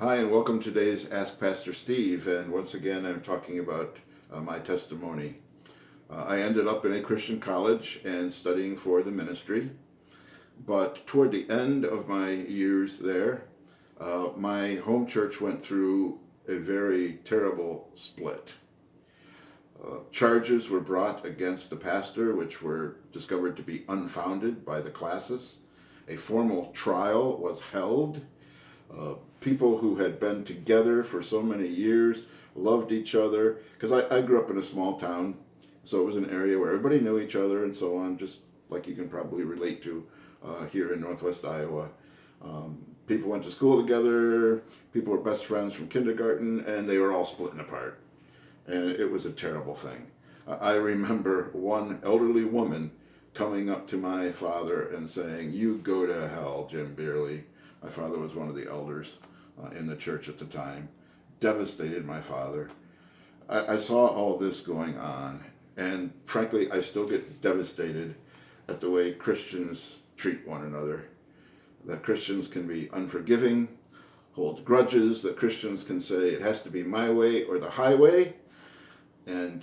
Hi, and welcome to today's Ask Pastor Steve. And once again, I'm talking about my testimony. I ended up in a Christian college and studying for the ministry. But toward the end of my years there, my home church went through a very terrible split. Charges were brought against the pastor, which were discovered to be unfounded by the classis. A formal trial was held. People who had been together for so many years, loved each other, because I grew up in a small town, so it was an area where everybody knew each other and so on, just like you can probably relate to here in Northwest Iowa. People went to school together, people were best friends from kindergarten, and they were all splitting apart. And it was a terrible thing. I remember one elderly woman coming up to my father and saying, "You go to hell, Jim Beerley." My father was one of the elders in the church at the time. Devastated my father. I saw all this going on, and frankly, I still get devastated at the way Christians treat one another. That Christians can be unforgiving, hold grudges, that Christians can say it has to be my way or the highway, and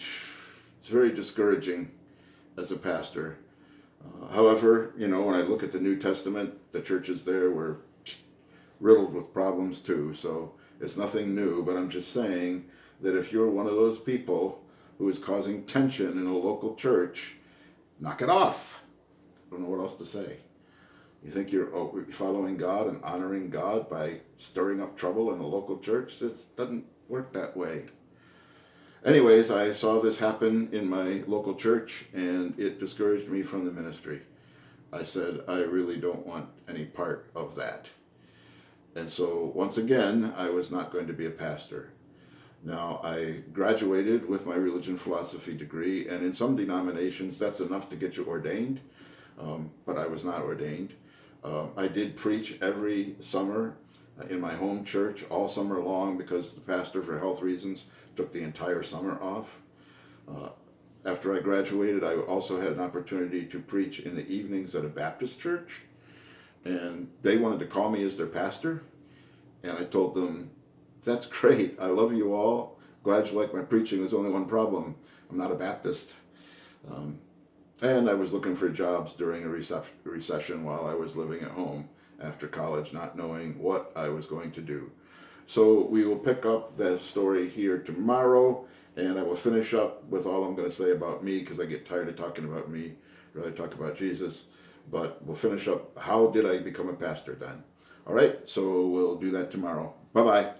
it's very discouraging as a pastor. However, when I look at the New Testament, the churches there were riddled with problems too, so it's nothing new, but I'm just saying that if you're one of those people who is causing tension in a local church, knock it off. I don't know what else to say. You think you're following God and honoring God by stirring up trouble in a local church? It doesn't work that way. Anyways, I saw this happen in my local church, and it discouraged me from the ministry. I said, I really don't want any part of that. And so, once again, I was not going to be a pastor. Now, I graduated with my religion philosophy degree, and in some denominations, that's enough to get you ordained, but I was not ordained. I did preach every summer in my home church all summer long because the pastor, for health reasons, took the entire summer off. After I graduated, I also had an opportunity to preach in the evenings at a Baptist church. And they wanted to call me as their pastor. And I told them, that's great. I love you all. Glad you like my preaching. There's only one problem. I'm not a Baptist. And I was looking for jobs during a recession while I was living at home after college, not knowing what I was going to do. So we will pick up the story here tomorrow, and I will finish up with all I'm going to say about me because I get tired of talking about me. I'd rather talk about Jesus. But we'll finish up, how did I become a pastor then? All right, so we'll do that tomorrow. Bye-bye.